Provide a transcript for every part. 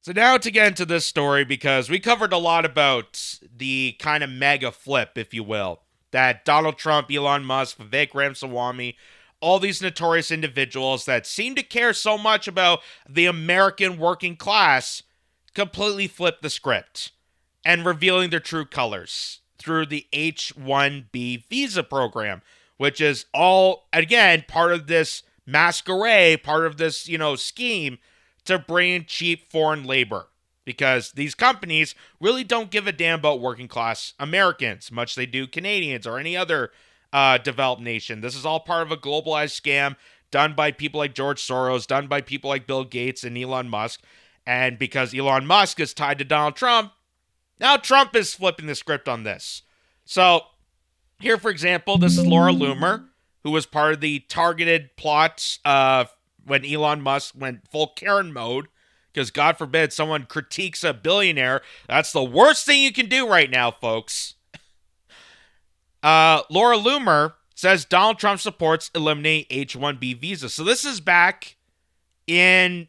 So now to get into this story, because we covered a lot about the kind of mega flip, if you will, that Donald Trump, Elon Musk, Vivek Ramaswamy, all these notorious individuals that seem to care so much about the American working class completely flipped the script and revealing their true colors through the H1B Visa program, which is all, again, part of this masquerade, part of this, scheme to bring in cheap foreign labor. Because these companies really don't give a damn about working class Americans, much they do Canadians or any other developed nation. This is all part of a globalized scam done by people like George Soros, done by people like Bill Gates and Elon Musk. And because Elon Musk is tied to Donald Trump, now Trump is flipping the script on this. So here, for example, this is Laura Loomer, who was part of the targeted plots when Elon Musk went full Karen mode, because God forbid someone critiques a billionaire. That's the worst thing you can do right now, folks. Laura Loomer says Donald Trump supports eliminating H1B visa. So this is back in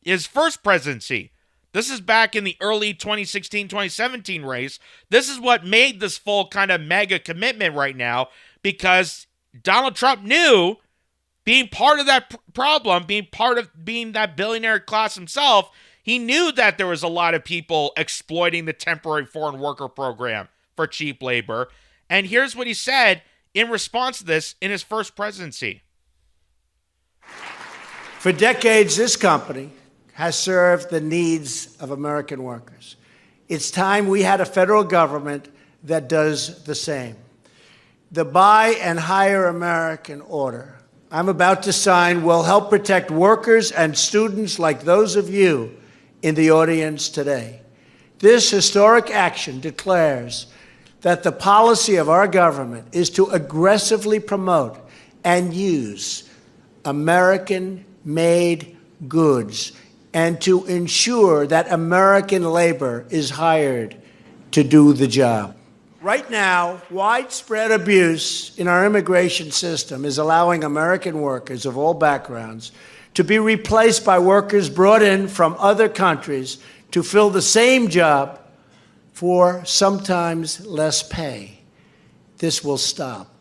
his first presidency. This is back in the early 2016-2017 race. This is what made this full kind of mega commitment right now, because Donald Trump knew, being part of that problem, being that billionaire class himself, he knew that there was a lot of people exploiting the temporary foreign worker program for cheap labor. And here's what he said in response to this in his first presidency. For decades, this company has served the needs of American workers. It's time we had a federal government that does the same. The Buy and Hire American order I'm about to sign will help protect workers and students like those of you in the audience today. This historic action declares that the policy of our government is to aggressively promote and use American-made goods and to ensure that American labor is hired to do the job. Right now, widespread abuse in our immigration system is allowing American workers of all backgrounds to be replaced by workers brought in from other countries to fill the same job for sometimes less pay. This will stop.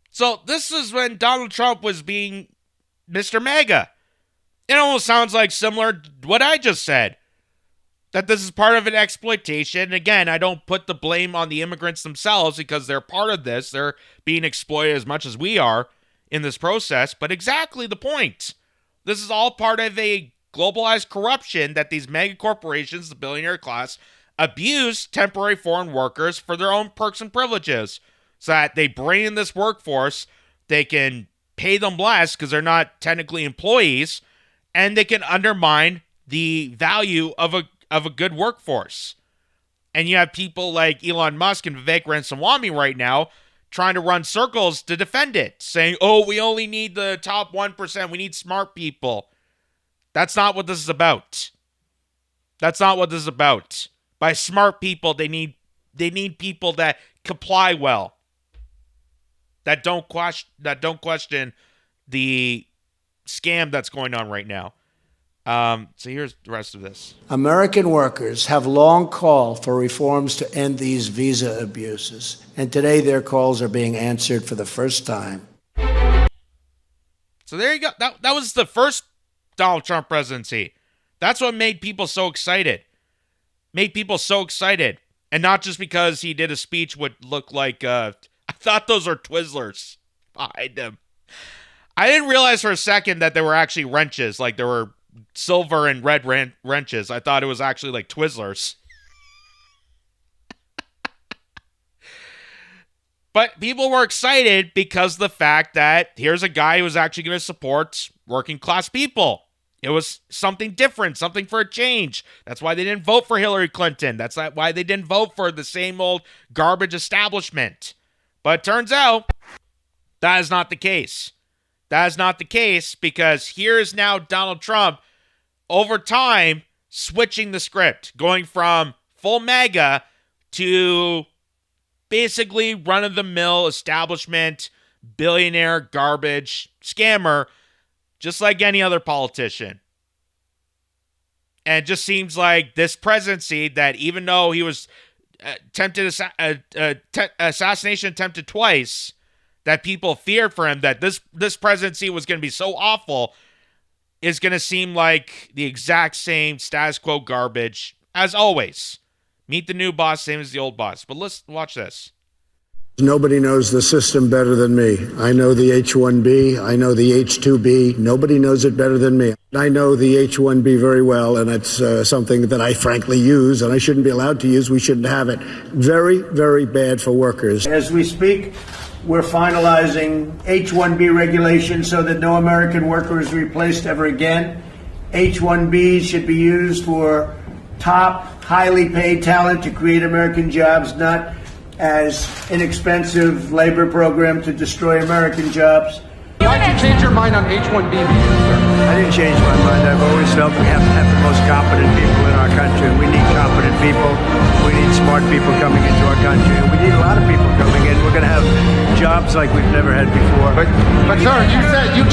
So this is when Donald Trump was being Mr. MAGA. It almost sounds like similar to what I just said, that this is part of an exploitation. Again, I don't put the blame on the immigrants themselves because they're part of this. They're being exploited as much as we are in this process, but exactly the point. This is all part of a globalized corruption that these mega corporations, the billionaire class, abuse temporary foreign workers for their own perks and privileges, so that they bring in this workforce, they can pay them less because they're not technically employees, and they can undermine the value of a good workforce. And you have people like Elon Musk and Vivek Ramaswamy right now trying to run circles to defend it, saying, oh, we only need the top 1%. We need smart people. That's not what this is about. That's not what this is about. By smart people, they need people that comply well, that don't question the scam that's going on right now. So here's the rest of this. American workers have long called for reforms to end these visa abuses, and today their calls are being answered for the first time. So there you go. That was the first Donald Trump presidency. That's what made people so excited. And not just because he did a speech would look like, I thought those are Twizzlers behind him. I didn't realize for a second that they were actually wrenches, like there were silver and red wrenches. I thought it was actually like Twizzlers. But people were excited because of the fact that here's a guy who was actually going to support working class people. It was something different, something for a change. That's why they didn't vote for Hillary Clinton. That's why they didn't vote for the same old garbage establishment. But it turns out that is not the case. That is not the case, because here is now Donald Trump over time switching the script, going from full MAGA to basically run-of-the-mill establishment, billionaire, garbage, scammer, just like any other politician. And it just seems like this presidency, that even though he was assassination attempted twice, that people feared for him, that this presidency was going to be so awful, is going to seem like the exact same status quo garbage as always. Meet the new boss, same as the old boss. But let's watch this. Nobody knows the system better than me. I know the H1B. I know the H2B. Nobody knows it better than me. I know the H1B very well, and it's something that I frankly use, and I shouldn't be allowed to use. We shouldn't have it. Very, very bad for workers. As we speak, we're finalizing H1B regulations so that no American worker is replaced ever again. H1Bs should be used for top, highly paid talent to create American jobs, not as inexpensive labor program to destroy American jobs. Why did you change your mind on H1B Visa, sir? I didn't change my mind. I've always felt we have to have the most competent people in our country. We need competent people. We need smart people coming into our country. And we need a lot of people coming in. We're going to have jobs like we've never had before. But sir, you said you...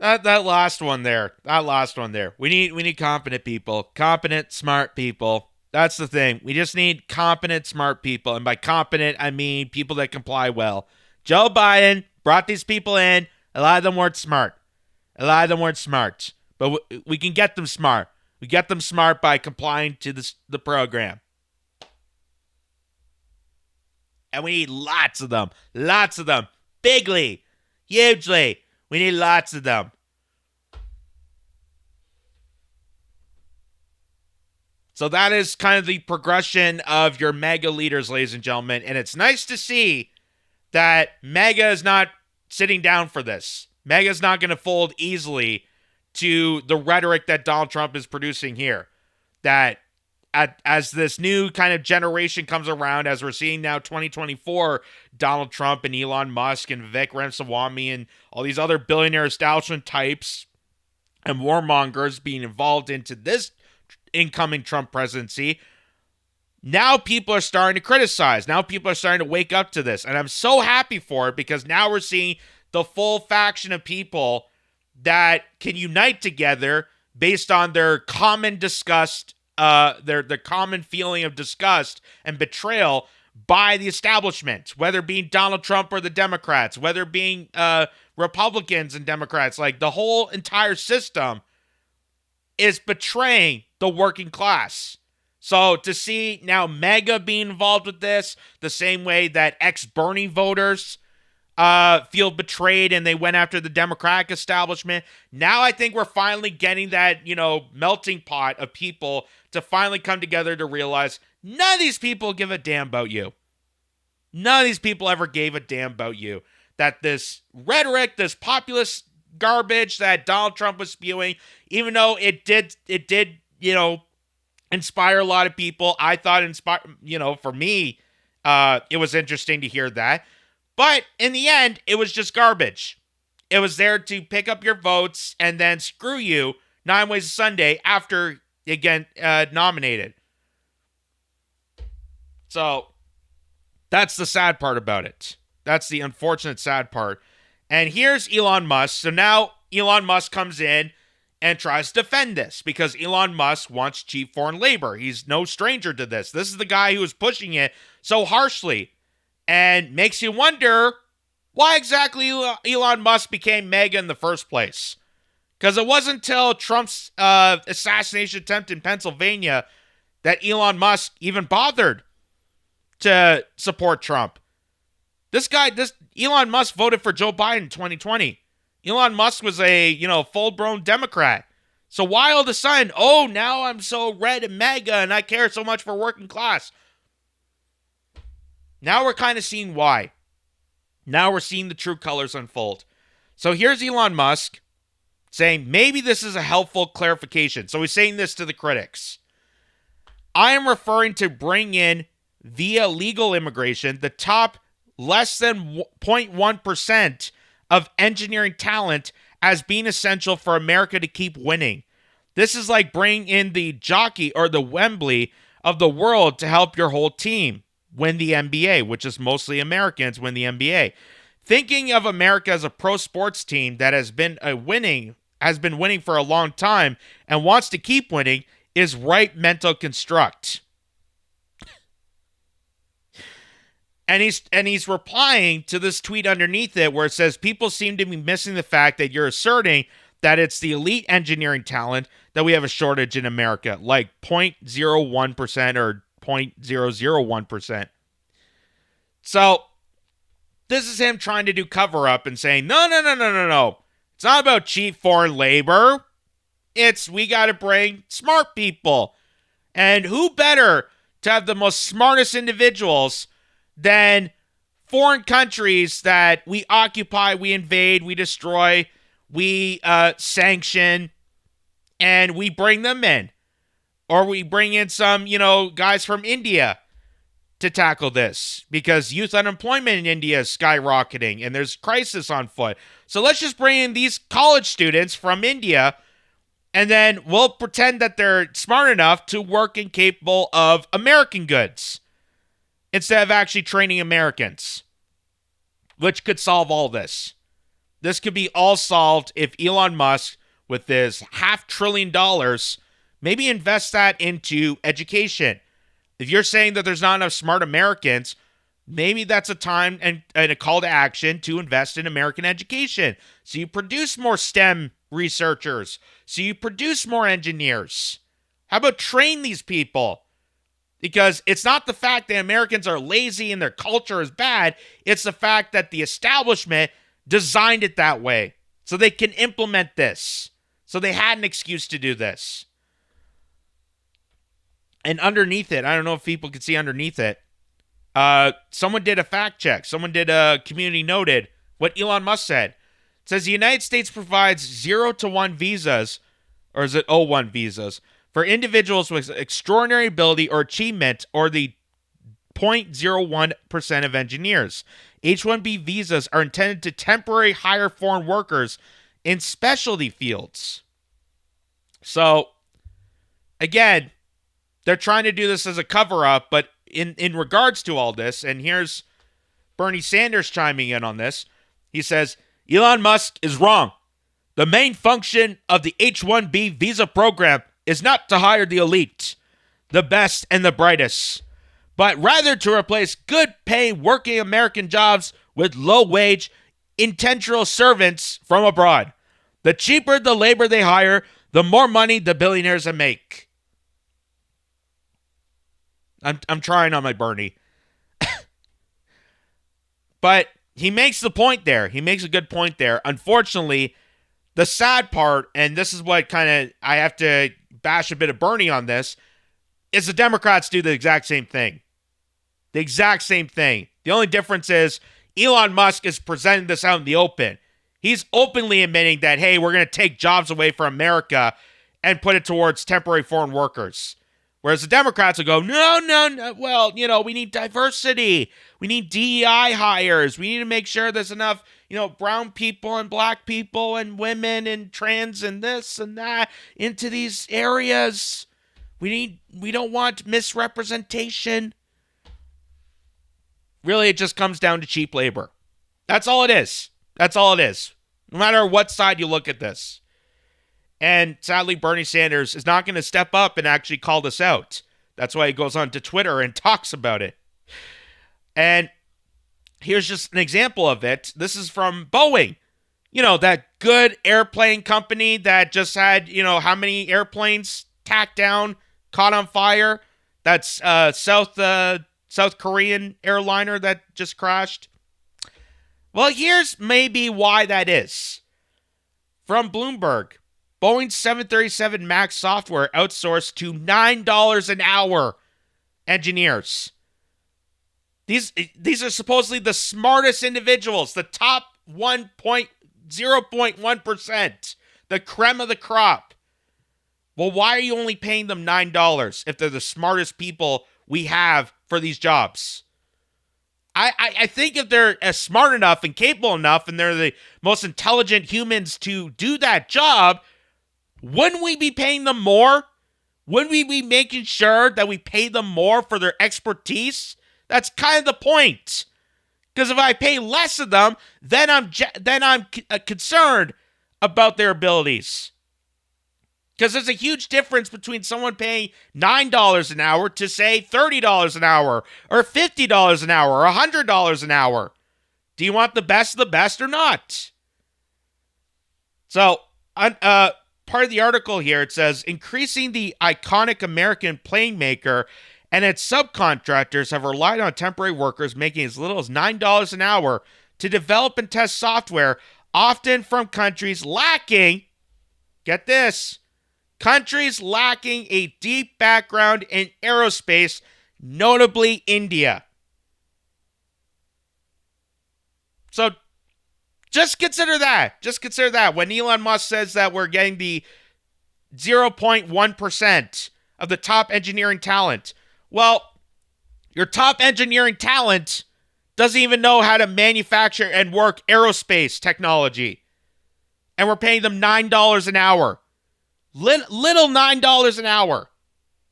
That last one there. We need competent people. Competent, smart people. That's the thing. We just need competent, smart people. And by competent, I mean people that comply well. Joe Biden brought these people in. A lot of them weren't smart. But we can get them smart. We get them smart by complying to the program. And we need lots of them. Bigly. Hugely. We need lots of them. So that is kind of the progression of your MAGA leaders, ladies and gentlemen. And it's nice to see that MAGA is not sitting down for this. MAGA is not going to fold easily to the rhetoric that Donald Trump is producing here. That as this new kind of generation comes around, as we're seeing now 2024, Donald Trump and Elon Musk and Vivek Ramaswamy and all these other billionaire establishment types and warmongers being involved into this incoming Trump presidency, now people are starting to criticize. Now people are starting to wake up to this. And I'm so happy for it, because now we're seeing the full faction of people that can unite together based on their common disgust, their common feeling of disgust and betrayal by the establishment, whether it being Donald Trump or the Democrats, whether it being Republicans and Democrats. Like, the whole entire system is betraying the working class. So to see now MAGA being involved with this, the same way that ex-Bernie voters feel betrayed and they went after the Democratic establishment, now I think we're finally getting that, melting pot of people to finally come together to realize none of these people give a damn about you. None of these people ever gave a damn about you. That this rhetoric, this populist garbage that Donald Trump was spewing, even though it did, inspire a lot of people. I thought for me, it was interesting to hear that. But in the end, it was just garbage. It was there to pick up your votes and then screw you 9 ways to Sunday after you get nominated. So that's the sad part about it. That's the unfortunate sad part. And here's Elon Musk. So now Elon Musk comes in and tries to defend this, because Elon Musk wants cheap foreign labor. He's no stranger to this. This is the guy who was pushing it so harshly, and makes you wonder why exactly Elon Musk became MAGA in the first place. Because it wasn't until Trump's assassination attempt in Pennsylvania that Elon Musk even bothered to support Trump. Elon Musk voted for Joe Biden in 2020. Elon Musk was a, full-blown Democrat. So why all of a sudden, now I'm so red and MAGA and I care so much for working class? Now we're kind of seeing why. Now we're seeing the true colors unfold. So here's Elon Musk saying maybe this is a helpful clarification. So he's saying this to the critics. I am referring to bring in, via legal immigration, the top less than 0.1% of engineering talent as being essential for America to keep winning. This is like bringing in the jockey or the Wembley of the world to help your whole team win the NBA, which is mostly Americans win the NBA. Thinking of America as a pro sports team that has been winning for a long time and wants to keep winning is right mental construct. And he's replying to this tweet underneath it where it says, people seem to be missing the fact that you're asserting that it's the elite engineering talent that we have a shortage in America, like 0.01% or 0.001%. So this is him trying to do cover up and saying, no. It's not about cheap foreign labor. We got to bring smart people. And who better to have the most smartest individuals than foreign countries that we occupy, we invade, we destroy, we sanction, and we bring them in. Or we bring in some, guys from India to tackle this because youth unemployment in India is skyrocketing and there's crisis on foot. So let's just bring in these college students from India and then we'll pretend that they're smart enough to work and capable of American goods instead of actually training Americans, which could solve all this. This could be all solved if Elon Musk, with his $500 billion, maybe invest that into education. If you're saying that there's not enough smart Americans, maybe that's a time and a call to action to invest in American education. So you produce more STEM researchers. So you produce more engineers. How about train these people? Because it's not the fact that Americans are lazy and their culture is bad. It's the fact that the establishment designed it that way so they can implement this. So they had an excuse to do this. And underneath it, I don't know if people can see underneath it, someone did a fact check. Someone did a community noted what Elon Musk said. It says the United States provides 0 to 1 visas, or is it 01 visas, for individuals with extraordinary ability or achievement, or the 0.01% of engineers. H1B visas are intended to temporarily hire foreign workers in specialty fields. So, again, they're trying to do this as a cover-up, but in regards to all this, and here's Bernie Sanders chiming in on this, he says, Elon Musk is wrong. The main function of the H1B visa program is not to hire the elite, the best and the brightest, but rather to replace good-paying working American jobs with low-wage, intentional servants from abroad. The cheaper the labor they hire, the more money the billionaires make. I'm trying on my Bernie. But he makes the point there. He makes a good point there. Unfortunately, the sad part, and this is what kind of I have to bash a bit of Bernie on this, is the Democrats do the exact same thing. The exact same thing. The only difference is Elon Musk is presenting this out in the open. He's openly admitting that, hey, we're going to take jobs away from America and put it towards temporary foreign workers. Whereas the Democrats will go, no. Well, we need diversity. We need DEI hires. We need to make sure there's enough, brown people and black people and women and trans and this and that into these areas. We don't want misrepresentation. Really, it just comes down to cheap labor. That's all it is. That's all it is. No matter what side you look at this. And sadly, Bernie Sanders is not going to step up and actually call this out. That's why he goes on to Twitter and talks about it. And here's just an example of it. This is from Boeing. That good airplane company that just had, how many airplanes tacked down, caught on fire. That's South Korean airliner that just crashed. Well, here's maybe why that is. From Bloomberg. Boeing's 737 MAX software outsourced to $9 an hour engineers. These are supposedly the smartest individuals, the top 0.1%, the creme of the crop. Well, why are you only paying them $9 if they're the smartest people we have for these jobs? I think if they're as smart enough and capable enough and they're the most intelligent humans to do that job, wouldn't we be paying them more? Wouldn't we be making sure that we pay them more for their expertise? That's kind of the point. Because if I pay less of them, then I'm concerned about their abilities. Because there's a huge difference between someone paying $9 an hour to, say, $30 an hour, or $50 an hour, or $100 an hour. Do you want the best of the best or not? So, part of the article here, it says, increasing the iconic American plane maker and its subcontractors have relied on temporary workers making as little as $9 an hour to develop and test software, often from countries lacking, get this, countries lacking a deep background in aerospace, notably India. So just consider that. Just consider that. When Elon Musk says that we're getting the 0.1% of the top engineering talent. Well, your top engineering talent doesn't even know how to manufacture and work aerospace technology. And we're paying them $9 an hour. Little $9 an hour.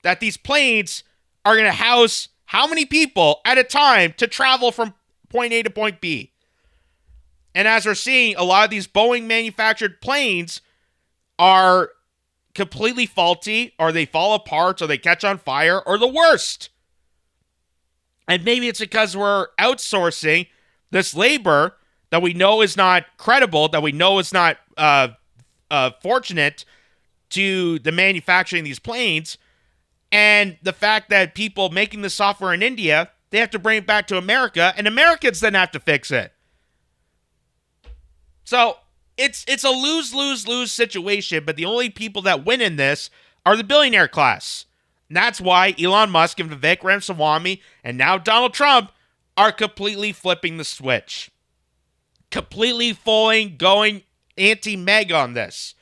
That these planes are going to house how many people at a time to travel from point A to point B. And as we're seeing, a lot of these Boeing manufactured planes are completely faulty, or they fall apart, or they catch on fire, or the worst. And maybe it's because we're outsourcing this labor that we know is not credible, that we know is not fortunate to the manufacturing of these planes, and the fact that people making the software in India, they have to bring it back to America, and Americans then have to fix it. So it's a lose-lose-lose situation, but the only people that win in this are the billionaire class. And that's why Elon Musk and Vivek Ramaswamy and now Donald Trump are completely flipping the switch. Completely going anti-mega on this.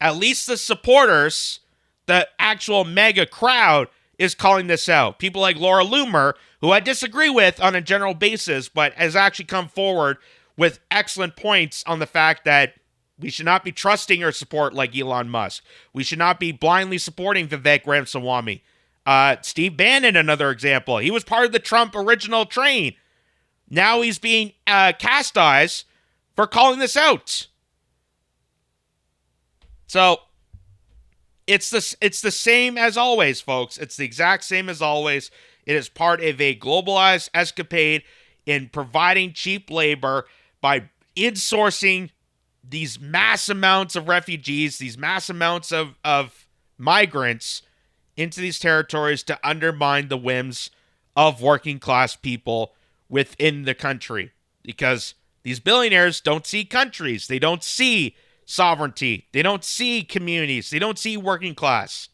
At least the supporters, the actual mega crowd, is calling this out. People like Laura Loomer, who I disagree with on a general basis, but has actually come forward with excellent points on the fact that we should not be trusting or support like Elon Musk. We should not be blindly supporting Vivek Ramaswamy. Steve Bannon, another example. He was part of the Trump original train. Now he's being chastised for calling this out. So it's the same as always, folks. It's the exact same as always. It is part of a globalized escapade in providing cheap labor by insourcing these mass amounts of refugees, these mass amounts of migrants into these territories to undermine the whims of working class people within the country. Because these billionaires don't see countries. They don't see sovereignty. They don't see communities. They don't see working class.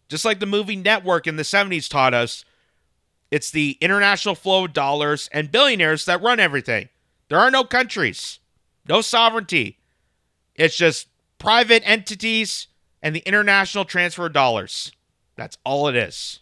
Just like the movie Network in the 70s taught us, it's the international flow of dollars and billionaires that run everything. There are no countries, no sovereignty. It's just private entities and the international transfer of dollars. That's all it is.